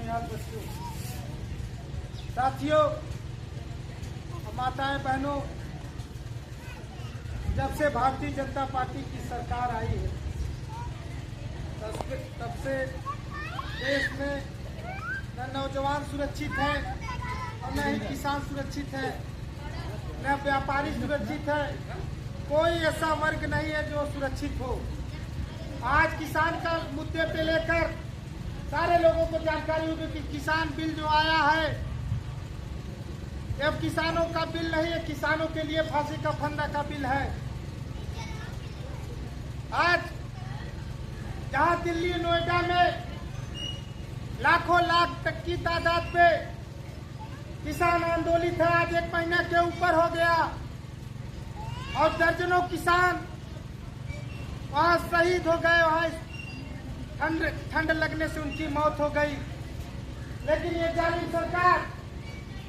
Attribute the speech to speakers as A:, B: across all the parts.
A: नौनिहाल बच्चों, साथियों, माताएं बहनों, जब से भारतीय जनता पार्टी की सरकार आई है तब से देश में न नौजवान सुरक्षित है और न ही किसान सुरक्षित है, न व्यापारी सुरक्षित है। कोई ऐसा वर्ग नहीं है जो सुरक्षित हो। आज किसान का मुद्दे पे लेकर सारे लोगों को जानकारी होगी कि किसान बिल जो आया है अब किसानों का बिल नहीं है, किसानों के लिए फांसी का फंदा का बिल है। आज जहां दिल्ली नोएडा में लाखों लाख तक की तादाद पे किसान आंदोलित है, आज 1 महीना के ऊपर हो गया और दर्जनों किसान वहां शहीद हो गए, वहां ठंड लगने से उनकी मौत हो गई। लेकिन ये जालिम सरकार,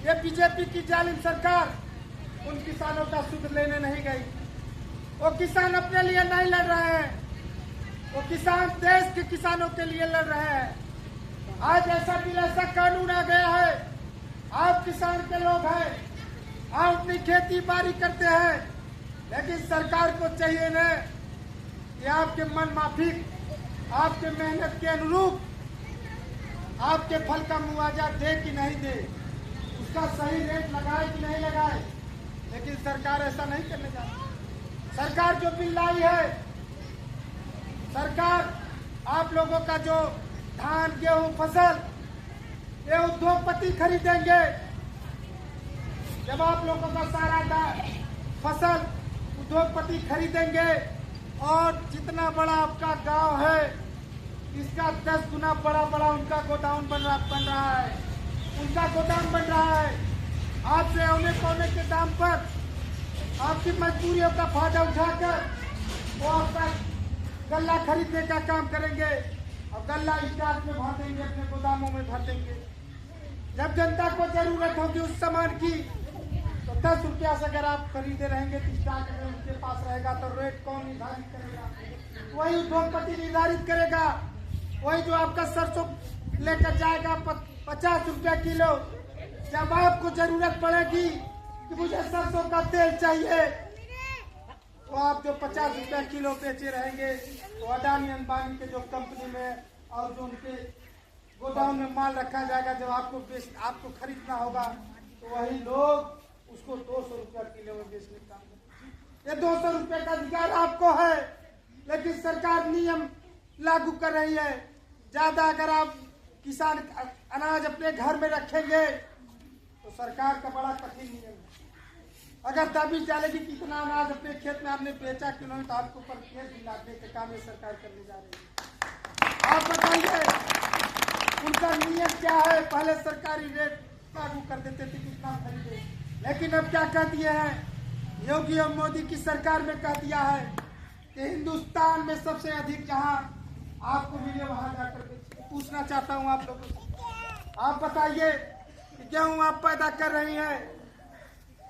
A: ये बीजेपी की जालिम सरकार उन किसानों का सुध लेने नहीं गई। वो किसान अपने लिए नहीं लड़ रहे हैं, वो किसान देश के किसानों के लिए लड़ रहे हैं। आज ऐसा बिल, ऐसा कानून आ गया है, आप किसान के लोग हैं, आप अपनी खेती बाड़ी करते हैं, लेकिन सरकार को चाहिए न कि आपके मन माफिक, आपके मेहनत के अनुरूप आपके फल का मुआवजा दे कि नहीं दे, उसका सही रेट लगाए कि नहीं लगाए। लेकिन सरकार ऐसा नहीं करने जा रही। सरकार जो बिल लाई है, सरकार आप लोगों का जो धान गेहूं फसल ये उद्योगपति खरीदेंगे। जब आप लोगों का सारा फसल उद्योगपति खरीदेंगे और जितना बड़ा आपका गांव है इसका 10 गुना बड़ा उनका गोडाउन बन रहा है, उनका गोदाम बन रहा है। आपसे औने पौने के दाम पर आपकी मजबूरियों का फायदा उठाकर वो आपका गल्ला खरीदने का काम करेंगे और गल्ला स्टॉक में भर देंगे, अपने गोदामों में भर देंगे। जब जनता को जरूरत होगी उस सामान की तो 10 रुपया से अगर आप खरीदे रहेंगे तो स्टॉक में उनके पास रहेगा तो रेट कौन निर्धारित करेगा? वही उद्योगपति निर्धारित करेगा। वही जो आपका सरसों लेकर जाएगा 50 रुपया किलो, जब आपको जरूरत पड़ेगी कि मुझे सरसों का तेल चाहिए तो आप जो 50 रुपया किलो बेचे रहेंगे तो अडानी अंबानी के जो कंपनी में और जो उनके गोदाम में माल रखा जाएगा, जब आपको खरीदना होगा तो वही लोग उसको 200 रुपया किलो में बेचने का काम करेंगे। ये 200 रुपये का अधिकार आपको है, लेकिन सरकार नियम लागू कर रही है। ज्यादा अगर आप किसान अनाज अपने घर में रखेंगे तो सरकार का बड़ा कठिन नियम है। अगर दाबी चलेगी कि इतना अनाज अपने खेत में आपने बेचा क्यों नहीं, तो आपके ऊपर केस भी लागने का काम ये सरकार करने जा रही है। आप बताइए उनका नियम क्या है? पहले सरकारी रेट लागू कर देते थे कितना खरीदे, लेकिन अब क्या कह दिए हैं योगी और मोदी की सरकार में कह दिया है कि हिंदुस्तान में सबसे अधिक जहां आपको मिले वहां जाकर पूछना चाहता हूं आप लोगों से, आप बताइए कि गेहूं आप पैदा कर रही हैं,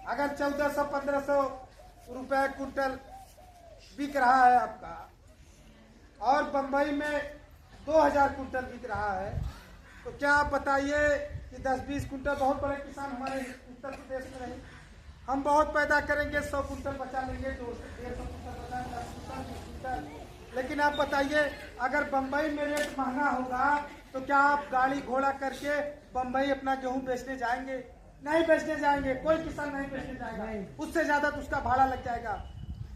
A: अगर 1400-1500 रुपए कुंटल बिक रहा है आपका और बंबई में 2000 कुंटल बिक रहा है, तो क्या आप बताइए कि 10-20 कुंटल, बहुत बड़े किसान हमारे उत्तर प्रदेश में रहे, हम बहुत पैदा करेंगे, 100 कुंटल बचा लेंगे, 150 कुंटल बचा, 10 कुंटल, 20 कुंटल। लेकिन आप बताइए अगर बंबई में रेट महंगा होगा तो क्या आप गाड़ी घोड़ा करके बंबई अपना गेहूं बेचने जाएंगे? नहीं बेचने जाएंगे, कोई किसान नहीं बेचने जाएगा, उससे ज्यादा तो उसका भाड़ा लग जाएगा।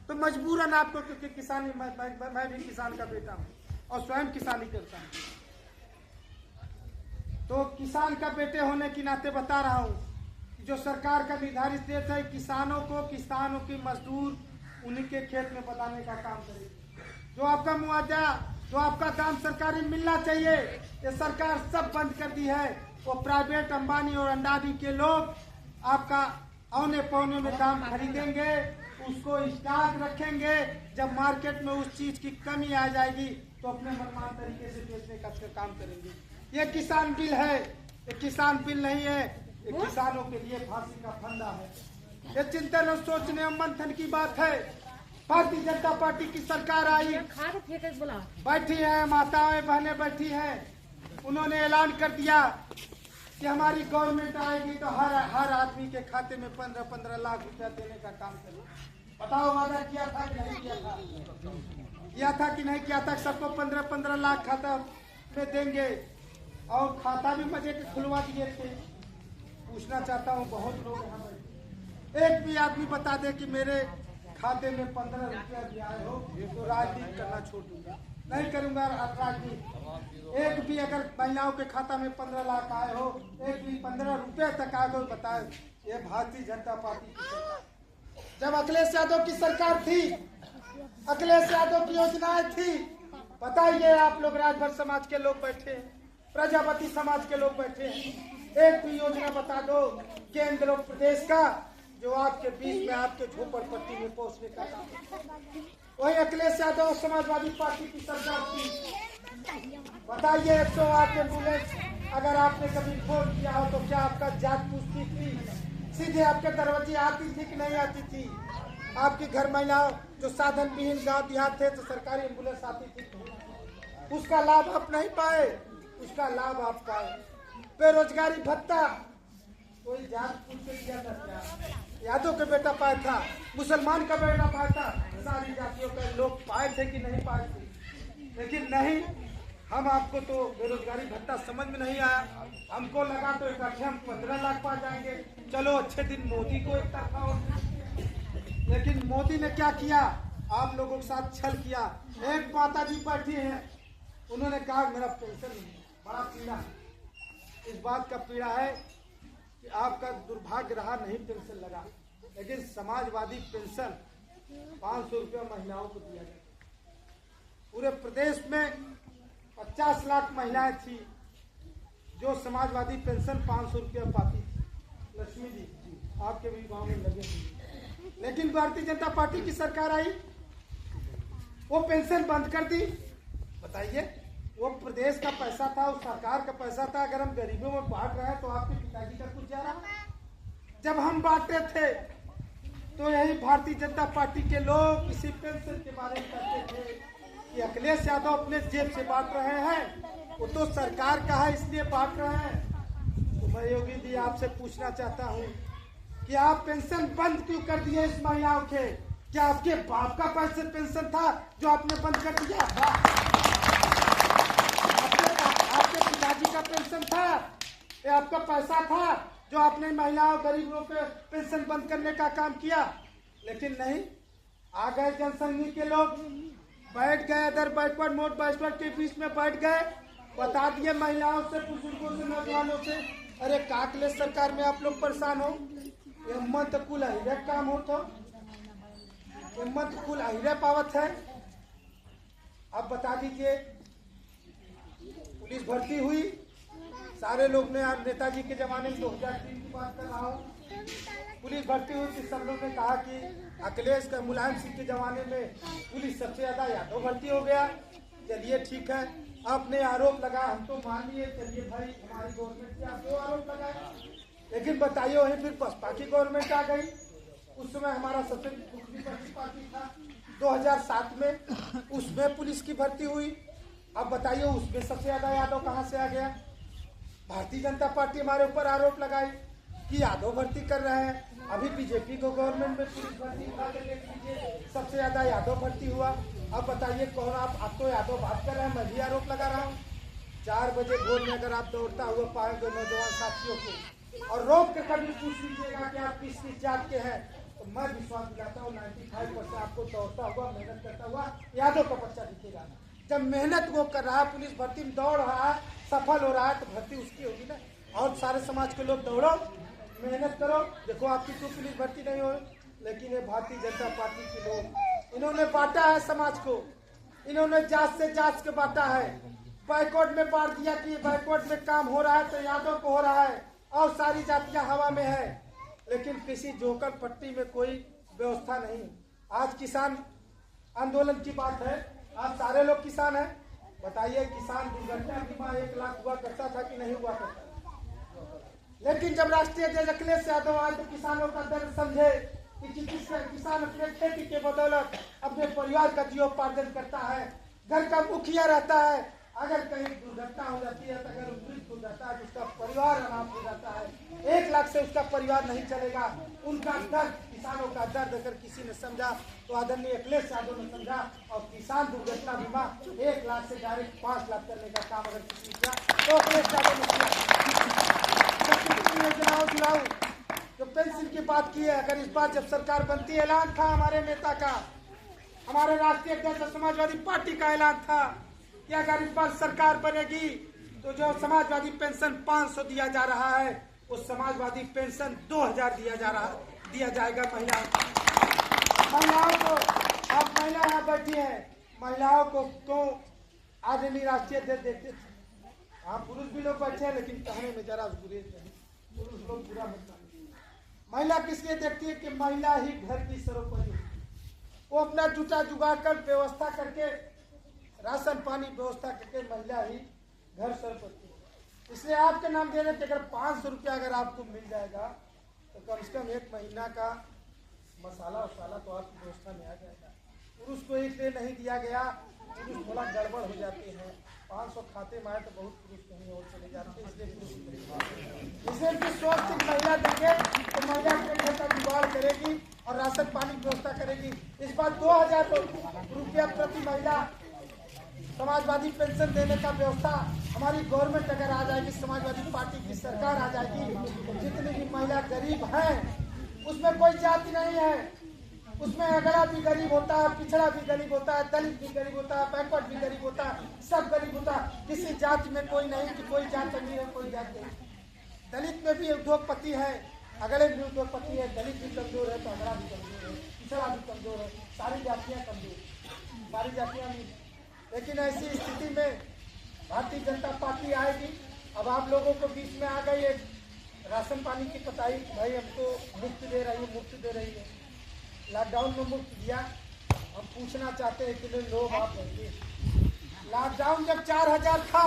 A: तो मजबूरन आपको, क्योंकि किसानी मैं भी किसान का बेटा हूँ और स्वयं किसानी करता हूँ, तो किसान का बेटे होने के नाते बता रहा हूँ कि जो सरकार का निर्धारित रेट है किसानों की मजदूर उन्हीं के खेत में बताने का काम करेगी। जो आपका मुआवजा, जो आपका दाम सरकारी मिलना चाहिए, ये सरकार सब बंद कर दी है। वो प्राइवेट अंबानी और अंडानी के लोग आपका औने पौने में दाम खरीदेंगे, उसको स्टॉक रखेंगे, जब मार्केट में उस चीज की कमी आ जाएगी तो अपने मनमान तरीके से बेचने का काम करेंगे। ये किसान बिल है, ये किसान बिल नहीं है, ये किसानों के लिए फांसी का फंदा है। ये चिंतन और सोचने और मंथन की बात है। भारतीय जनता पार्टी की सरकार आई, बैठी है, माताएं बहनें बैठी हैं, उन्होंने ऐलान कर दिया कि हमारी गवर्नमेंट आएगी तो हर आदमी के खाते में 15-15 लाख रुपया देने का काम करें। बताओ वादा किया था कि नहीं किया था? किया था कि नहीं किया था? सबको 15-15 लाख खाता में देंगे और खाता भी मजे के खुलवा दिए थे। पूछना चाहता हूँ, बहुत लोग यहाँ बैठे, एक भी आदमी बता दे कि मेरे खाते में 15 रुपया भी आए हो तो राजनीति करना छोड़ दूंगा, नहीं करूंगा राजनीति। एक भी अगर महिलाओं के खाता में 15 लाख आए हो, एक भी 15 रुपए तक आए हो, बताए ये भारतीय जनता पार्टी की सरकार। जब अखिलेश यादव की सरकार थी, अखिलेश यादव की योजनाएं थी, बताइए आप लोग, राजभर समाज के लोग बैठे हैं, प्रजापति समाज के लोग बैठे हैं, एक भी योजना बता दो केंद्र और प्रदेश का जो आपके बीच में आपके झोपड़पट्टी में पहुंचने का काम। वही अखिलेश यादव समाजवादी पार्टी की सरकार थी। बताइए 108 एम्बुलेंस अगर आपने कभी फोन किया हो तो क्या आपका जात पूछती थी? सीधे आपके दरवाजे आती थी कि नहीं आती थी? आपकी घर महिलाओं जो साधन विहीन गांव देहात थे तो सरकारी एम्बुलेंस आती थी, उसका लाभ आप नहीं पाए, उसका लाभ आप पाए। बेरोजगारी भत्ता कोई जात पूछ के दिया था क्या? यादव का बेटा पाया था, मुसलमान का बेटा पाया था, सारी जातियों के लोग पाए थे कि नहीं पाए थे? लेकिन नहीं, हम आपको तो बेरोजगारी भत्ता समझ में नहीं आया। हमको लगा तो इकट्ठे हम 15 लाख पा जाएंगे, चलो अच्छे दिन मोदी को एक तरफा हो। लेकिन मोदी ने क्या किया? आप लोगों के साथ छल किया। एक माता जी बैठी हैं, उन्होंने कहा मेरा पेंशन बड़ा पीड़ा है। इस बात का पीड़ा है कि आपका दुर्भाग्य रहा नहीं पेंशन लगा, लेकिन समाजवादी पेंशन 500 रुपया महिलाओं को दिया गया। पूरे प्रदेश में 50 लाख महिलाएं थी जो समाजवादी पेंशन 500 रुपया पाती थी। लक्ष्मी जी आपके भी गांव में लगे हुए, लेकिन भारतीय जनता पार्टी की सरकार आई, वो पेंशन बंद कर दी। बताइए, वो प्रदेश का पैसा था, उस सरकार का पैसा था, अगर हम गरीबों में बांट रहे हैं तो आपके पिताजी का कुछ जा रहा। जब हम बांटे थे तो यही भारतीय जनता पार्टी के लोग इसी पेंशन के बारे में कहते थे कि अखिलेश यादव अपने जेब से बांट रहे हैं, वो तो सरकार का है इसलिए बांट रहे हैं। तो मैं योगी जी आपसे पूछना चाहता हूँ कि आप पेंशन बंद क्यों कर दिए इस महिलाओं के? क्या आपके बाप का पैसे पेंशन था जो आपने बंद कर दिया? आपके पिताजी का पेंशन था, ये आपका पैसा था जो आपने महिलाओं गरीबों के पेंशन बंद करने का काम किया? लेकिन नहीं, आ गए जनसंघी के लोग, बैठ गए इधर बैकवर्ड मोड बैकवर्ड के बीच में बैठ गए, बता दिए महिलाओं से, बुजुर्गों से, नौजवानों से, अरे कांग्रेस सरकार में आप लोग परेशान हो, हिम्मत कुल अहिरे काम हो तो हिम्मत कुल अहिरे पावत है। अब बता दीजिए, पुलिस भर्ती हुई, सारे लोग ने, नेताजी के जमाने में 2003 की बात कर रहा हूँ, पुलिस भर्ती हुई थी। सब लोग ने कहा कि अखिलेश का, मुलायम सिंह के जमाने में पुलिस सबसे ज्यादा यादव भर्ती हो गया। चलिए ठीक है, आपने आरोप लगा, हम तो मान लिए, चलिए भाई हमारी गवर्नमेंट की आप 2 आरोप लगाए। लेकिन बताइए, वही फिर बसपा की गवर्नमेंट आ गई। उस समय हमारा सबसे दूसरी पार्टी था 2007 में, उसमें पुलिस की भर्ती हुई। अब बताइए उसमें सबसे ज्यादा यादव कहाँ से आ गया? भारतीय जनता पार्टी हमारे ऊपर आरोप लगाई कि यादव भर्ती कर रहे हैं। अभी बीजेपी को गवर्नमेंट में पुलिस भर्ती उठा के देख लीजिए, सबसे ज्यादा यादव भर्ती हुआ। अब बताइए कौन? आप तो यादव बात कर रहे हैं, मैं भी आरोप लगा रहा हूँ। 4 बजे भोर में अगर आप दौड़ता हुआ पाएंगे नौजवान साथियों को और रोक कर कभी पूछ लीजिएगा कि आप किस जात के हैं, तो मैं विश्वास दिलाता हूँ 95% आपको दौड़ता हुआ, मेहनत करता हुआ यादव का बच्चा दिखेगा। जब मेहनत वो कर रहा है, पुलिस भर्ती में दौड़ रहा है, सफल हो रहा है, तो भर्ती उसकी होगी ना। और सारे समाज के लोग दौड़ो, मेहनत करो, देखो आपकी तो पुलिस भर्ती नहीं हो। लेकिन ये भारतीय जनता पार्टी के लोग, इन्होंने बांटा है समाज को, इन्होंने जात से जात के बांटा है, बैकवर्ड में बांट दिया कि बैकवर्ड में काम हो रहा है तो यादव को हो रहा है और सारी जातियां हवा में है। लेकिन किसी जोकर पट्टी में कोई व्यवस्था नहीं। आज किसान आंदोलन की बात है, आज सारे लोग किसान हैं। बताइए, किसान दुर्घटना बीमा 1 लाख हुआ करता था कि नहीं हुआ करता? लेकिन जब राष्ट्रीय अध्यक्ष अखिलेश यादव आए तो किसानों का दर्द समझे कि किसान अपने खेती के बदौलत अपने परिवार का जीवोपार्जन करता है, घर का मुखिया रहता है। अगर कहीं दुर्घटना हो जाती है तो अगर मृत हो जाता है, उसका परिवार अनाथ हो जाता है, 1 लाख से उसका परिवार नहीं चलेगा। उनका दर्द, किसानों का दर्द अगर किसी ने समझा तो आदरणीय अखिलेश यादव ने समझा, और किसान दुर्घटना बीमा 1 लाख से डायरेक्ट 5 लाख करने का काम अगर किसी ने किया तो अखिलेश यादव ने किया। योजनाओं जुड़ाऊ जो पेंशन की बात की है, अगर इस बार जब सरकार बनती, ऐलान था हमारे नेता का, हमारे राष्ट्रीय अध्यक्ष समाजवादी पार्टी का ऐलान था कि अगर इस बार सरकार बनेगी तो जो समाजवादी पेंशन 500 दिया जा रहा है, उस समाजवादी पेंशन 2000 दिया जाएगा महिलाओं को। आप महिला यहाँ बैठी है, महिलाओं को तो आदरणीय राष्ट्रीय अध्यक्ष देखते थे। हाँ, पुरुष भी लोग बैठे हैं, लेकिन कहने में जरा गुरेज नहीं, पुरुष लोग बुरा मत मानिए। महिला किसलिए देखती है कि महिला ही घर की सर्वोपरि, वो अपना जुटा जुगा कर व्यवस्था करके, राशन पानी व्यवस्था करके महिला ही घर सर्वोपरि। इसलिए आपके नाम देने के अगर 500 रुपया अगर आपको मिल जाएगा तो कम से कम 1 महीना का मसाला वसाला तो आपकी व्यवस्था में आ जाएगा। पुरुष को इसलिए नहीं दिया गया, पुरुष थोड़ा गड़बड़ हो जाते हैं, 500 खाते में आए तो बहुत पुरुष कहीं और चले जाते हैं, इसलिए पुरुष महिला देंगे तो महिला अपने घर का जुगाड़ करेगी और राशन पानी की व्यवस्था करेगी। इस बार 2000 रुपया प्रति महिला समाजवादी पेंशन देने का व्यवस्था हमारी गवर्नमेंट अगर आ जाएगी, समाजवादी पार्टी की सरकार आ जाएगी, तो जितनी भी महिला गरीब हैं, उसमें कोई जाति नहीं है, उसमें अगला भी गरीब होता है, पिछड़ा भी गरीब होता है, दलित भी गरीब होता है, बैकवर्ड भी गरीब होता है, सब गरीब होता है। किसी जाति में कोई नहीं कि कोई जात अमीर है, कोई जात नहीं। दलित में भी उद्योगपति है, अगले भी उद्योगपति है, दलित भी कमजोर है तो अगला भी कमजोर है, पिछड़ा भी कमजोर है, सारी जातियाँ कमजोर, सारी जातियाँ नहीं। लेकिन ऐसी स्थिति में भारतीय जनता पार्टी आएगी। अब आप लोगों को बीच में आ गई है राशन पानी की पताई, भाई हमको मुफ्त दे रही है, लॉकडाउन में मुफ्त दिया। हम पूछना चाहते हैं कितने लोग आप होंगे। लॉकडाउन जब 4000 था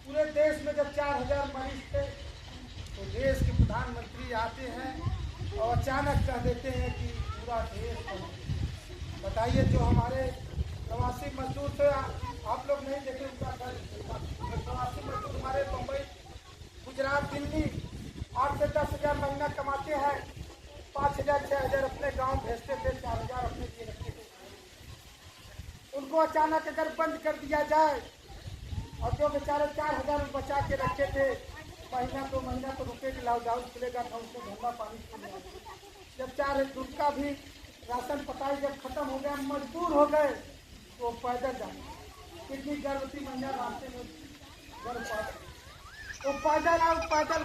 A: पूरे देश में, जब 4000 मरीज थे, तो देश के प्रधानमंत्री आते हैं और अचानक कह देते हैं कि पूरा देश। बताइए, जो हमारे प्रवासी मजदूर थे, आप लोग नहीं देखे उनका घर, प्रवासी मजदूर हमारे मुंबई, गुजरात, दिल्ली 8 से 10 हजार महीना कमाते हैं, 5000 6000 अपने गांव भेजते थे, 4000 अपने लिए रखते थे। उनको अचानक अगर बंद कर दिया जाए और जो बेचारे 4000 बचा के रखे थे, महीना 2 महीना तो रुकेगी, लॉकडाउन खुलेगा था, उनको धंधा पानी खुल गया। जब 4 दिन का भी राशन पताई जब खत्म हो गया, मजबूर हो गए तो पैदल जाए। कितनी गर्भवती महिला रास्ते में तो पैदल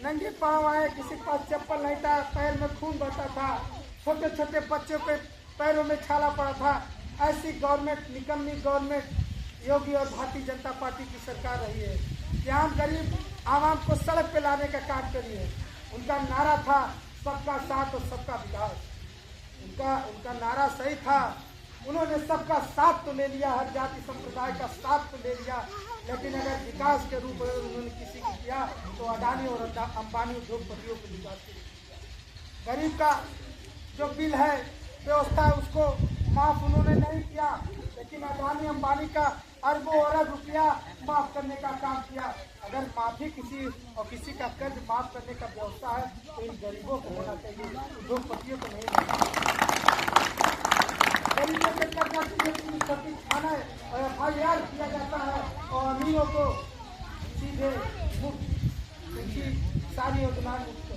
A: नंगे पाँव आए, किसी के पास चप्पल नहीं था, पैर में खून बहता था, छोटे छोटे बच्चों के पैरों में छाला पड़ा था। ऐसी गवर्नमेंट, निकम्मी गवर्नमेंट योगी और भारतीय जनता पार्टी की सरकार रही है कि आम गरीब आवाम को सड़क पे लाने का काम करिए। उनका नारा था सबका साथ और सबका विकास। उनका नारा सही था, उन्होंने सबका साथ तो ले लिया, हर जाति संप्रदाय का साथ तो ले लिया, लेकिन अगर विकास के रूप में उन्होंने किसी को किया तो अडानी और अंबानी उद्योगपतियों को विकास किया। गरीब का जो बिल है व्यवस्था, उसको माफ उन्होंने नहीं किया, लेकिन अडानी अंबानी का अरबों अरब रुपया माफ करने का काम किया। अगर माफी किसी का कर्ज माफ करने का व्यवस्था है तो इन गरीबों को होना चाहिए, उद्योगपतियों को नहीं होना चाहिए। गरीबों के कर्जा थाना और FIR किया जाता है और अमीरों को सीधे मुफ्त उनकी सारी योजनाएं मुफ्त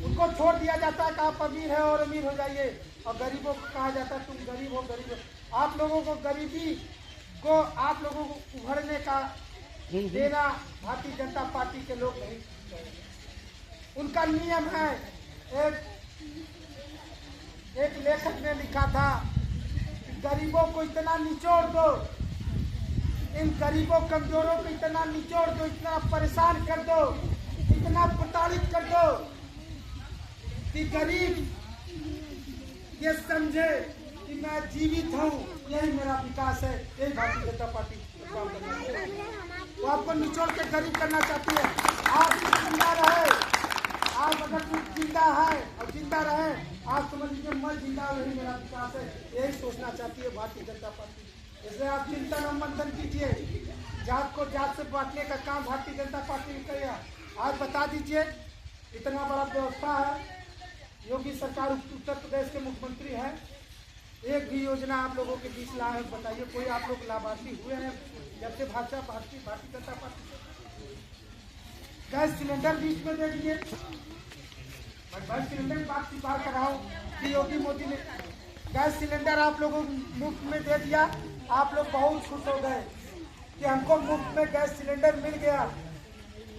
A: उनको छोड़ दिया जाता है कि आप अमीर है और अमीर हो जाइए, और गरीबों को कहा जाता है तुम गरीब हो। आप लोगों को गरीबी को, आप लोगों को उभरने का देना भारतीय जनता पार्टी के लोग नहीं। उनका नियम है, एक लेखक ने लिखा था कि गरीबों को इतना निचोड़ दो, इन गरीबों कमजोरों को इतना निचोड़ दो, इतना परेशान कर दो, इतना प्रताड़ित कर दो कि गरीब ये समझे कि मैं जीवित हूँ, यही मेरा विकास है। यही भारतीय जनता पार्टी काम करना चाहती है। वो आपको निचोड़ के गरीब करना चाहती है। आप जिंदा रहे, आप अगर कुछ जिंदा है और जिंदा रहे, आप समझ लीजिए मैं जिंदा, यही मेरा विकास है, यही सोचना चाहती है भारतीय जनता पार्टी। इसलिए आप चिंतन और मंथन कीजिए। जात को जात से बांटने का काम भारतीय जनता पार्टी ने किया। आज बता दीजिए, इतना बड़ा व्यवस्था है, योगी सरकार उत्तर प्रदेश के मुख्यमंत्री हैं, एक भी योजना आप लोगों के बीच लाए हैं? बताइए, कोई आप लोग लाभार्थी हुए हैं जब से Bharatiya Janata party? Gas cylinder बीच में दे दिए। मैं गैस सिलेंडर की बात स्वीकार कर रहा हूँ कि योगी मोदी ने गैस सिलेंडर आप लोगों को मुफ्त में दे दिया। आप लोग बहुत खुश हो गए कि हमको मुफ्त में गैस सिलेंडर मिल गया।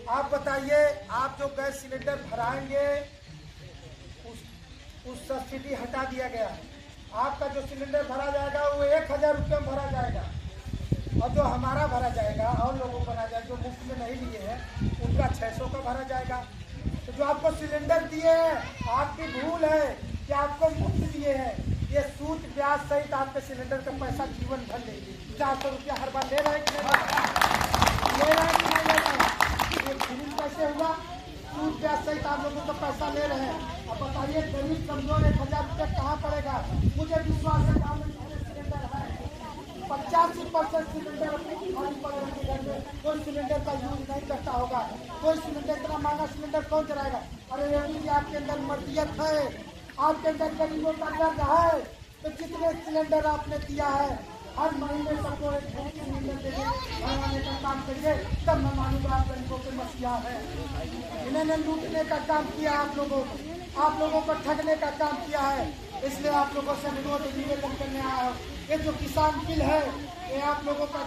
A: आप बताइए, आप जो गैस सिलेंडर भराएंगे उस सब्सिडी हटा दिया गया। आपका जो सिलेंडर भरा जाएगा वो 1000 रुपये में भरा जाएगा, और जो हमारा भरा जाएगा और लोगों को भरा जाएगा जो मुफ्त में नहीं लिए हैं उनका 600 का भरा जाएगा। तो जो आपको सिलेंडर दिए हैं, आपकी भूल है कि आपको मुफ्त दिए हैं। ये सूद ब्याज सहित आपके सिलेंडर का पैसा जीवन भर लेंगे। 400 रुपया हर बार ले रहे हैं कि नहीं ले रहे हैं कि नहीं ले रहे हैं? ये फ्री कैसे हुआ? सूद ब्याज सहित आप लोगों का पैसा ले रहे हैं। अब बताइए, गरीब कमजोर 1000 रुपये कहाँ पड़ेगा? मुझे विश्वास है सिलेंडर है, 85% सिलेंडर खाली पड़े हैं घर में, कोई सिलेंडर का यूज नहीं करता होगा। कोई सिलेंडर, इतना महंगा सिलेंडर कौन चलाएगा? अरे योगी जी, आपके अंदर मर्दियत है, आपके अंदर गरीबों का दर्द है। तो जितने सिलेंडर आपने दिया है, हर महीने सबको एक सिलेंडर देने भरवाने का काम करिए, तब मैं मानूंगा आप गरीबों के मसीहा है। इन्होंने लूटने का काम किया, आप लोगों को ठगने का काम किया है। इसलिए आप लोगों से अनुरोध निवेदन करने आया हूँ, ये जो किसान बिल है, ये आप लोगों का